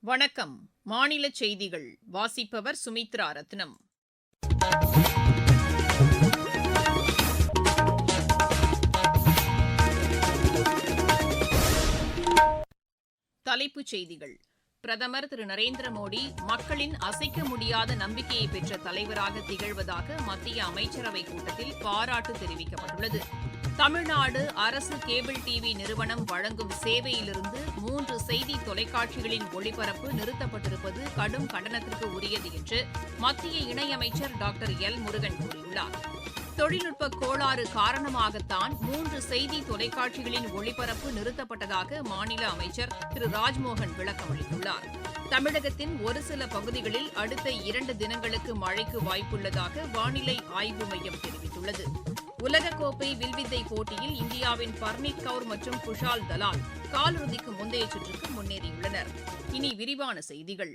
வணக்கம். மாநில செய்திகள் வாசிப்பவர் சுமித்ரா ரத்னம். தலைப்புச் செய்திகள். பிரதமர் திரு நரேந்திர மோடி மக்களின் அசைக்க முடியாத நம்பிக்கையை பெற்ற தலைவராக திகழ்வதாக மத்திய அமைச்சரவைக் கூட்டத்தில் பாராட்டு தெரிவிக்கப்பட்டுள்ளது. தமிழ்நாடு அரசு கேபிள் டிவி நிறுவனம் வழங்கும் சேவையிலிருந்து 3 செய்தி தொலைக்காட்சிகளின் ஒளிபரப்பு நிறுத்தப்பட்டிருப்பது கடும் கண்டனத்திற்கு உரியது என்று மத்திய இணையமைச்சர் டாக்டர் எல் முருகன் கூறியுள்ளார். தொழில்நுட்ப கோளாறு காரணமாகத்தான் 3 செய்தி தொலைக்காட்சிகளின் ஒளிபரப்பு நிறுத்தப்பட்டதாக மாநில அமைச்சர் திரு ராஜ்மோகன் விளக்கம் அளித்துள்ளார். தமிழகத்தின் ஒரு சில பகுதிகளில் அடுத்த 2 தினங்களுக்கு மழைக்கு வாய்ப்புள்ளதாக வானிலை ஆய்வு மையம் தெரிவித்துள்ளது. உலகக்கோப்பை வில்வித்தை போட்டியில் இந்தியாவின் பர்னீத் கவுர் மற்றும் குஷால் தலால் காலிறுதிக்கு முந்தைய சுற்றுக்கு முன்னேறியுள்ளனர். இனி விரிவான செய்திகள்.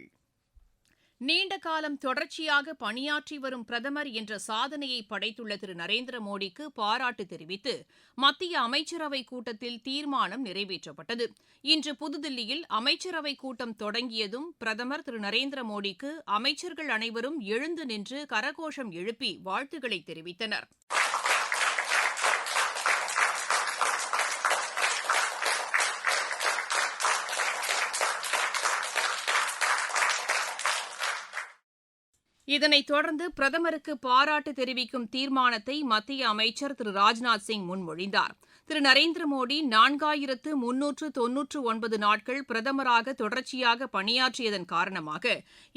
நீண்ட காலம் தொடர்ச்சியாக பணியாற்றி வரும் பிரதமர் என்ற சாதனையை படைத்துள்ள திரு நரேந்திர மோடிக்கு பாராட்டு தெரிவித்து மத்திய அமைச்சரவைக் கூட்டத்தில் தீர்மானம் நிறைவேற்றப்பட்டது. இன்று புதுதில்லியில் அமைச்சரவைக் கூட்டம் தொடங்கியதும் பிரதமர் திரு நரேந்திர மோடிக்கு அமைச்சர்கள் அனைவரும் எழுந்து நின்று கரகோஷம் எழுப்பி வாழ்த்துக்களை தெரிவித்தனர். இதனைத் தொடர்ந்து பிரதமருக்கு பாராட்டு தெரிவிக்கும் தீர்மானத்தை மத்திய அமைச்சர் திரு ராஜ்நாத் சிங் முன்மொழிந்தார். திரு நரேந்திர மோடி 4399 நாட்கள் பிரதமராக தொடர்ச்சியாக பணியாற்றியதன் காரணமாக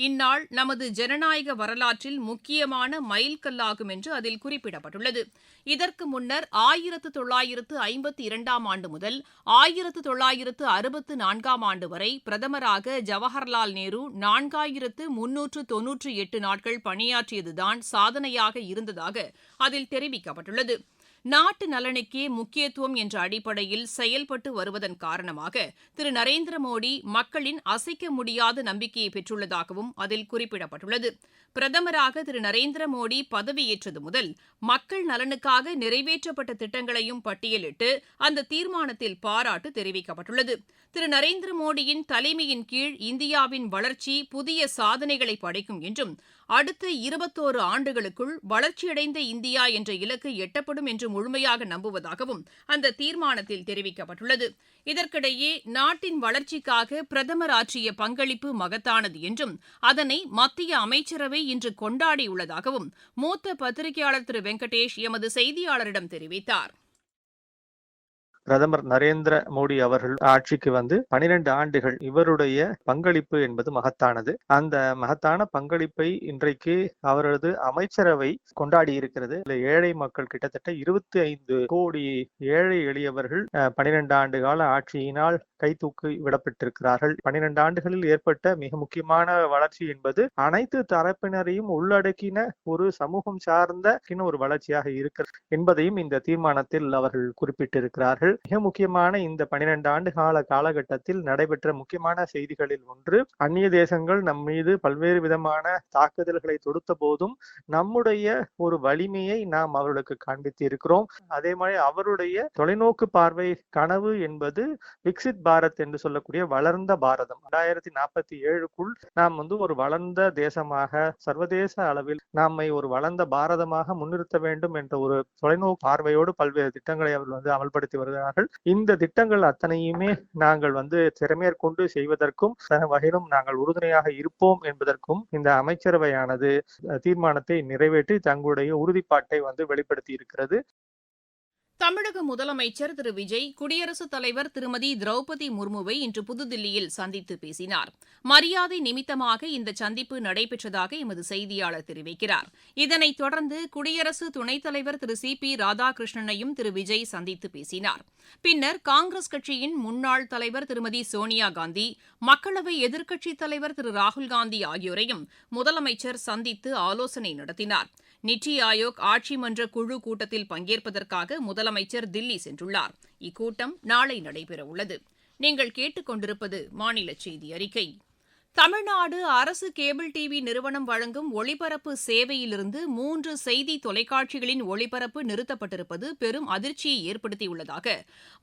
இந்நாள் நமது ஜனநாயக வரலாற்றில் முக்கியமான மைல்கல்லாகும் என்று அதில் குறிப்பிடப்பட்டுள்ளது. இதற்கு முன்னர் 1952ஆம் ஆண்டு முதல் 1964ஆம் ஆண்டு வரை பிரதமராக ஜவஹர்லால் நேரு 4398 நாட்கள் பணியாற்றியதுதான் சாதனையாக இருந்ததாக அதில் தெரிவிக்கப்பட்டுள்ளது. நாட்டு நலனுக்கே முக்கியத்துவம் என்ற அடிப்படையில் செயல்பட்டு வருவதன் காரணமாக திரு நரேந்திர மோடி மக்களின் அசைக்க முடியாத நம்பிக்கையை பெற்றுள்ளதாகவும் அதில் குறிப்பிடப்பட்டுள்ளது. பிரதமராக திரு நரேந்திர மோடி பதவியேற்றது முதல் மக்கள் நலனுக்காக நிறைவேற்றப்பட்ட திட்டங்களையும் பட்டியலிட்டு அந்த தீர்மானத்தில் பாராட்டு தெரிவிக்கப்பட்டுள்ளது. திரு நரேந்திர மோடியின் தலைமையின் கீழ் இந்தியாவின் வளர்ச்சி புதிய சாதனைகளை படைக்கும் என்றும் அடுத்த 21 ஆண்டுகளுக்குள் வளர்ச்சியடைந்த இந்தியா என்ற இலக்கு எட்டப்படும் என்று முழுமையாக நம்புவதாகவும் அந்த தீர்மானத்தில் தெரிவிக்கப்பட்டுள்ளது. இதற்கிடையே நாட்டின் வளர்ச்சிக்காக பிரதமர் ஆற்றிய பங்களிப்பு மகத்தானது என்றும் அதனை மத்திய அமைச்சரவை இன்று கொண்டாடியுள்ளதாகவும் மூத்த பத்திரிகையாளர் திரு வெங்கடேஷ் எமது செய்தியாளரிடம் தெரிவித்தார். பிரதமர் நரேந்திர மோடி அவர்கள் ஆட்சிக்கு வந்து 12 ஆண்டுகள் இவருடைய பங்களிப்பு என்பது மகத்தானது. அந்த மகத்தான பங்களிப்பை இன்றைக்கு அவரது அமைச்சரவை கொண்டாடி இருக்கிறது. ஏழை மக்கள் கிட்டத்தட்ட 25 கோடி ஏழை எளியவர்கள் 12 ஆண்டு கால ஆட்சியினால் கைதூக்கி விடப்பட்டிருக்கிறார்கள். 12 ஆண்டுகளில் ஏற்பட்ட மிக முக்கியமான வளர்ச்சி என்பது அனைத்து தரப்பினரையும் உள்ளடக்கின ஒரு சமூகம் சார்ந்த ஒரு வளர்ச்சியாக இருக்கிறது என்பதையும் இந்த தீர்மானத்தில் அவர்கள் குறிப்பிட்டிருக்கிறார்கள். மிக முக்கியமான இந்த 12 ஆண்டு கால காலகட்டத்தில் நடைபெற்ற முக்கியமான செய்திகளில் ஒன்று, அந்நிய தேசங்கள் நம் மீது பல்வேறு விதமான தாக்குதல்களை தொடுத்த போதும் நம்முடைய ஒரு வலிமையை நாம் அவர்களுக்கு காண்பித்து இருக்கிறோம். அதே மாதிரி அவருடைய தொலைநோக்கு பார்வை கனவு என்பது விக்சித் பாரத் என்று சொல்லக்கூடிய வளர்ந்த பாரதம். 2047க்குள் நாம் ஒரு வளர்ந்த தேசமாக சர்வதேச அளவில் நம்மை ஒரு வளர்ந்த பாரதமாக முன்னிறுத்த வேண்டும் என்ற ஒரு தொலைநோக்கு பார்வையோடு பல்வேறு திட்டங்களை அவர்கள் அமல்படுத்தி வருகிறார்கள். இந்த திட்டங்கள் அத்தனையுமே நாங்கள் திறமேற்கொண்டு செய்வதற்கும் வகையிலும் நாங்கள் உறுதுணையாக இருப்போம் என்பதற்கும் இந்த அமைச்சரவையானது தீர்மானத்தை நிறைவேற்றி தங்களுடைய உறுதிப்பாட்டை வெளிப்படுத்தி இருக்கிறது. தமிழக முதலமைச்சர் திரு விஜய் குடியரசுத் தலைவர் திருமதி திரௌபதி முர்முவை இன்று புதுதில்லியில் சந்தித்து பேசினார். மரியாதை நிமித்தமாக இந்த சந்திப்பு நடைபெற்றதாக எமது செய்தியாளர் தெரிவிக்கிறார். இதனைத் தொடர்ந்து குடியரசு துணைத் தலைவர் திரு சி.பி. ராதாகிருஷ்ணனையும் திரு விஜய் சந்தித்து பேசினார். பின்னர் காங்கிரஸ் கட்சியின் முன்னாள் தலைவர் திருமதி சோனியா காந்தி, மக்களவை எதிர்க்கட்சித் தலைவர் திரு ராகுல்காந்தி ஆகியோரையும் முதலமைச்சர் சந்தித்து ஆலோசனை நடத்தினார். நித்தி ஆயோக் ஆட்சி மன்ற குழு கூட்டத்தில் பங்கேற்பதற்காக முதலமைச்சர் தில்லி சென்றுள்ளார். இக்கூட்டம் நாளை நடைபெறவுள்ளது. நீங்கள் கேட்டுக் கொண்டிருப்பது மாநில செய்தி அறிக்கை. தமிழ்நாடு அரசு கேபிள் டிவி நிறுவனம் வழங்கும் ஒளிபரப்பு சேவையிலிருந்து 3 செய்தி தொலைக்காட்சிகளின் ஒளிபரப்பு நிறுத்தப்பட்டிருப்பது பெரும் அதிர்ச்சியை ஏற்படுத்தியுள்ளதாக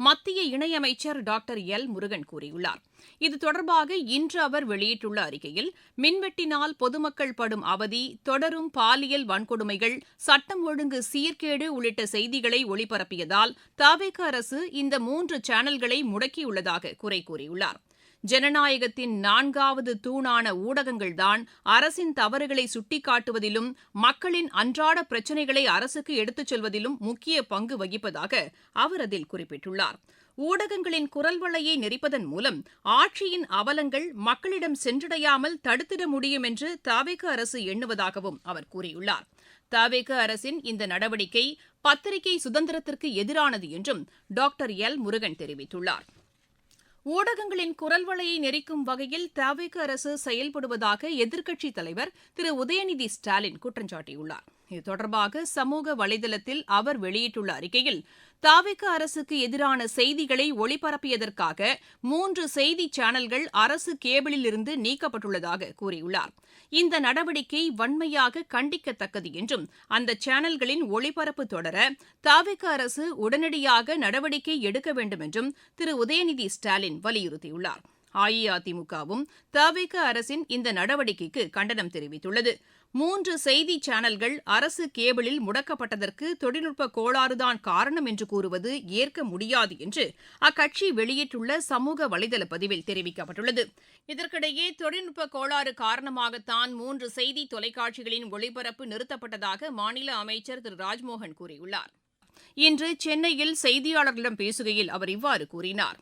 மத்திய இணையமைச்சர் டாக்டர் எல் முருகன் கூறியுள்ளார். இது தொடர்பாக இன்று அவர் வெளியிட்டுள்ள அறிக்கையில், மின்வெட்டினால் பொதுமக்கள் படும் அவதி, தொடரும் பாலியல் வன்கொடுமைகள், சட்டம் ஒழுங்கு சீர்கேடு உள்ளிட்ட செய்திகளை ஒளிபரப்பியதால் தவிக அரசு இந்த 3 சேனல்களை முடக்கியுள்ளதாக குறை கூறியுள்ளார். ஜனநாயகத்தின் 4வது தூணான ஊடகங்கள்தான் அரசின் தவறுகளை சுட்டிக்காட்டுவதிலும் மக்களின் அன்றாட பிரச்சினைகளை அரசுக்கு எடுத்துச் செல்வதிலும் முக்கிய பங்கு வகிப்பதாக அவர் அதில் குறிப்பிட்டுள்ளார். ஊடகங்களின் குரல் வளையை நெரிப்பதன் மூலம் ஆட்சியின் அவலங்கள் மக்களிடம் சென்றடையாமல் தடுத்திட முடியும் என்று தவிக அரசு எண்ணுவதாகவும் அவர் கூறியுள்ளார். தவிக அரசின் இந்த நடவடிக்கை பத்திரிகை சுதந்திரத்திற்கு எதிரானது என்றும் டாக்டர் எல் முருகன் தெரிவித்துள்ளார். ஊடகங்களின் குரல் வளையை நெரிக்கும் வகையில் தவிக அரசு செயல்படுவதாக எதிர்க்கட்சித் தலைவர் திரு உதயநிதி ஸ்டாலின் குற்றம் சாட்டியுள்ளார். இது தொடர்பாக சமூக வலைதளத்தில் அவர் வெளியிட்டுள்ள அறிக்கையில், தவிக அரசுக்கு எதிரான செய்திகளை ஒளிபரப்பியதற்காக 3 செய்தி சேனல்கள் அரசு கேபிளில் இருந்து நீக்கப்பட்டுள்ளதாக கூறியுள்ளார். இந்த நடவடிக்கை வன்மையாக கண்டிக்கத்தக்கது என்றும், அந்த சேனல்களின் ஒளிபரப்பு தொடர தவிக அரசு உடனடியாக நடவடிக்கை எடுக்க வேண்டும் என்றும் திரு உதயநிதி ஸ்டாலின் வலியுறுத்தியுள்ளார். அஇஅதிமுகவும் தவிக அரசின் இந்த நடவடிக்கைக்கு கண்டனம் தெரிவித்துள்ளது. 3 செய்தி சேனல்கள் அரசு கேபிளில் முடக்கப்பட்டதற்கு தொழில்நுட்ப கோளாறுதான் காரணம் என்று கூறுவது ஏற்க முடியாது என்று அக்கட்சி வெளியிட்டுள்ள சமூக வலைதள பதிவில் தெரிவிக்கப்பட்டுள்ளது. இதற்கிடையே தொழில்நுட்ப கோளாறு காரணமாகத்தான் 3 செய்தி தொலைக்காட்சிகளின் ஒளிபரப்பு நிறுத்தப்பட்டதாக மாநில அமைச்சர் திரு ராஜ்மோகன் கூறியுள்ளார். இன்று சென்னையில் செய்தியாளர்களிடம் பேசுகையில் அவர் இவ்வாறு கூறினார்.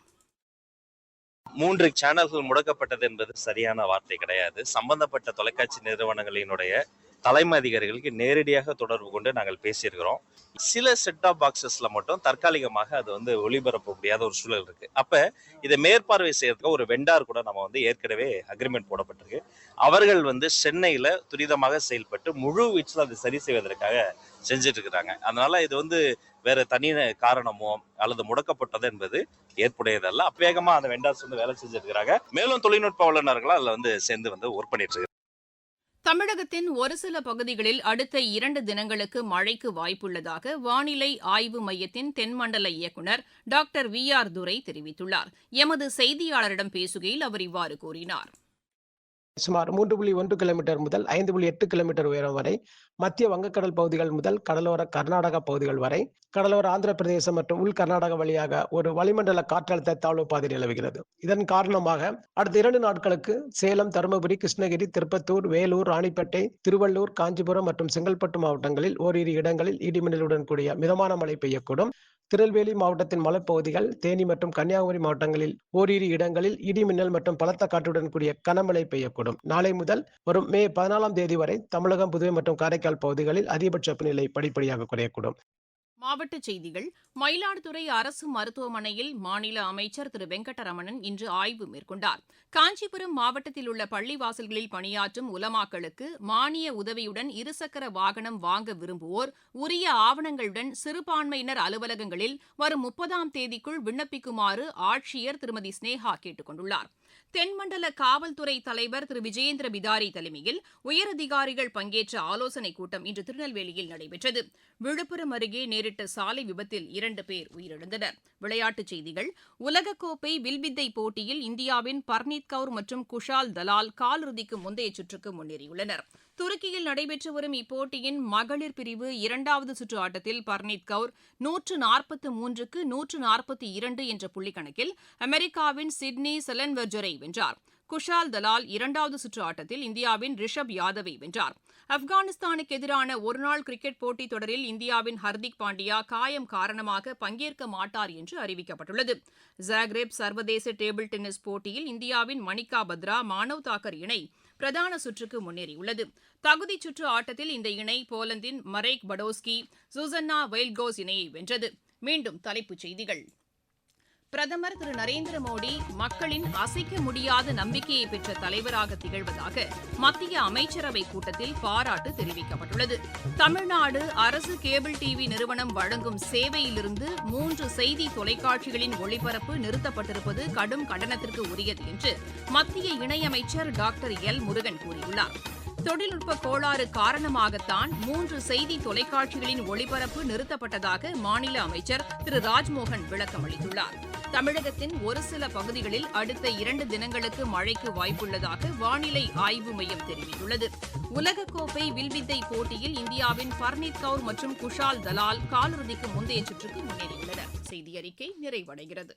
3 சேனல்கள் முடக்கப்பட்டது என்பது சரியான வார்த்தை கிடையாது. சம்பந்தப்பட்ட தொலைக்காட்சி நிறுவனங்களினுடைய தலைமை அதிகாரிகளுக்கு நேரடியாக தொடர்பு கொண்டு நாங்கள் பேசியிருக்கிறோம். சில செட் ஆஃப் பாக்ஸஸ்ல மட்டும் தற்காலிகமாக அது ஒளிபரப்ப முடியாத ஒரு சூழல் இருக்கு. அப்ப இதை மேற்பார்வை செய்யறதுக்கு ஒரு வெண்டார் கூட நம்ம ஏற்கனவே அக்ரிமெண்ட் போடப்பட்டிருக்கு. அவர்கள் சென்னையில துரிதமாக செயல்பட்டு முழு வீச்சில் அதை சரி செய்வதற்காக செஞ்சுட்டு இருக்கிறாங்க. அதனால இது வேற தனி காரணமோ அல்லது முடக்கப்பட்டது என்பது ஏற்புடையதல்ல. வேகமா அந்த வெண்டார்ஸ் வேலை செஞ்சிருக்கிறாங்க. மேலும் தொழில்நுட்ப வல்லுநர்களா அதுல சேர்ந்து ஒர்க் பண்ணிட்டு இருக்காங்க. தமிழகத்தின் ஒரு சில பகுதிகளில் அடுத்த 2 தினங்களுக்கு மழைக்கு வாய்ப்புள்ளதாக வானிலை ஆய்வு மையத்தின் தென்மண்டல இயக்குநர் டாக்டர் VR துரை தெரிவித்துள்ளார். எமது செய்தியாளரிடம் பேசுகையில் அவர் இவ்வாறு கூறினார். சுமார் 3.1 கிலோமீட்டர் முதல் 5.8 கிலோமீட்டர் உயரம் வரை மத்திய வங்கக்கடல் பகுதிகள் முதல் கடலோர கர்நாடக பகுதிகள் வரை, கடலோர ஆந்திர பிரதேசம் மற்றும் உள் கர்நாடக வழியாக ஒரு வளிமண்டல காற்றழுத்த தாழ்வு பாதை நிலவுகிறது. இதன் காரணமாக அடுத்த 2 நாட்களுக்கு சேலம், தருமபுரி, கிருஷ்ணகிரி, திருப்பத்தூர், வேலூர், ராணிப்பேட்டை, திருவள்ளூர், காஞ்சிபுரம் மற்றும் செங்கல்பட்டு மாவட்டங்களில் ஓரிரு இடங்களில் இடிமின்னலுடன் கூடிய மிதமான மழை பெய்யக்கூடும். திருநெல்வேலி மாவட்டத்தின் மலைப்பகுதிகள், தேனி மற்றும் கன்னியாகுமரி மாவட்டங்களில் ஓரிரு இடங்களில் இடி மின்னல் மற்றும் பலத்த காற்றுடன் கூடிய கனமழை பெய்யக்கூடும். நாளை முதல் வரும் மே 14ஆம் தேதி வரை தமிழகம், புதுவை மற்றும் காரைக்கால் பகுதிகளில் அதிகபட்ச வெப்பநிலை படிப்படியாக குறையக்கூடும். மாவட்டச் செய்திகள். மயிலாடுதுறை அரசு மருத்துவமனையில் மாநில அமைச்சர் திரு வெங்கடரமணன் இன்று ஆய்வு மேற்கொண்டார். காஞ்சிபுரம் மாவட்டத்தில் உள்ள பள்ளிவாசல்களில் பணியாற்றும் உலமாக்களுக்கு மானிய உதவியுடன் இருசக்கர வாகனம் வாங்க விரும்புவோர் உரிய ஆவணங்களுடன் சிறுபான்மையினர் அலுவலகங்களில் வரும் 30ஆம் தேதிக்குள் விண்ணப்பிக்குமாறு ஆட்சியர் திருமதி ஸ்னேகா கேட்டுக் கொண்டுள்ளார். தென்மண்டல காவல்துறை தலைவர் திரு விஜயேந்திர பிதாரி தலைமையில் உயரதிகாரிகள் பங்கேற்ற ஆலோசனைக் கூட்டம் இன்று திருநெல்வேலியில் நடைபெற்றது. விழுப்புரம் அருகே நேரிட்ட சாலை விபத்தில் 2 பேர் உயிரிழந்தனர். விளையாட்டுச் செய்திகள். உலகக்கோப்பை வில்வித்தை போட்டியில் இந்தியாவின் பர்னீத் கவுர் மற்றும் குஷால் தலால் காலிறுதிக்கு முந்தைய சுற்றுக்கு முன்னேறியுள்ளனர். துருக்கியில் நடைபெற்று வரும் இப்போட்டியின் மகளிர் பிரிவு 2வது சுற்று ஆட்டத்தில் பர்னீத் கவுர் 143க்கு 142 என்ற புள்ளிக்கணக்கில் அமெரிக்காவின் சிட்னி செலன்வெர்ஜரை வென்றார். குஷால் தலால் 2வது சுற்று ஆட்டத்தில் இந்தியாவின் ரிஷப் யாதவை வென்றார். ஆப்கானிஸ்தானுக்கு எதிரான ஒருநாள் கிரிக்கெட் போட்டித் தொடரில் இந்தியாவின் ஹர்திக் பாண்டியா காயம் காரணமாக பங்கேற்க மாட்டார் என்று அறிவிக்கப்பட்டுள்ளது. ஜாக்ரேப் சர்வதேச டேபிள் டென்னிஸ் போட்டியில் இந்தியாவின் மணிகா பத்ரா, மானவ் தாக்கர் இணை பிரதான சுற்றுக்கு முன்னேறியுள்ளது. தகுதிச் சுற்று ஆட்டத்தில் இந்த இணை போலந்தின் மரேக் படோஸ்கி, சுசன்னா வெயில்கோஸ் இணையை வென்றது. மீண்டும் தலைப்புச் செய்திகள். பிரதமர் திரு நரேந்திர மோடி மக்களின் அசைக்க முடியாத நம்பிக்கையை பெற்ற தலைவராக திகழ்வதாக மத்திய அமைச்சரவைக் கூட்டத்தில் பாராட்டு தெரிவிக்கப்பட்டுள்ளது. தமிழ்நாடு அரசு கேபிள் டிவி நிறுவனம் வழங்கும் சேவையிலிருந்து 3 செய்தி தொலைக்காட்சிகளின் ஒளிபரப்பு நிறுத்தப்பட்டிருப்பது கடும் கண்டனத்திற்கு உரியது என்று மத்திய இணையமைச்சர் டாக்டர் எல் முருகன் கூறியுள்ளார். தொழில்நுட்ப கோளாறு காரணமாகத்தான் 3 செய்தி தொலைக்காட்சிகளின் ஒளிபரப்பு நிறுத்தப்பட்டதாக மாநில அமைச்சர் திரு ராஜ்மோகன் விளக்கம் அளித்துள்ளார். தமிழகத்தின் ஒரு சில பகுதிகளில் அடுத்த 2 தினங்களுக்கு மழைக்கு வாய்ப்புள்ளதாக வானிலை ஆய்வு மையம் தெரிவித்துள்ளது. உலகக்கோப்பை வில்வித்தை போட்டியில் இந்தியாவின் பர்னீத் கவுர் மற்றும் குஷால் தலால் காலிறுதிக்கு முந்தைய சுற்றுக்கு முன்னேறியுள்ளனர். செய்தி அறிக்கை நிறைவடைகிறது.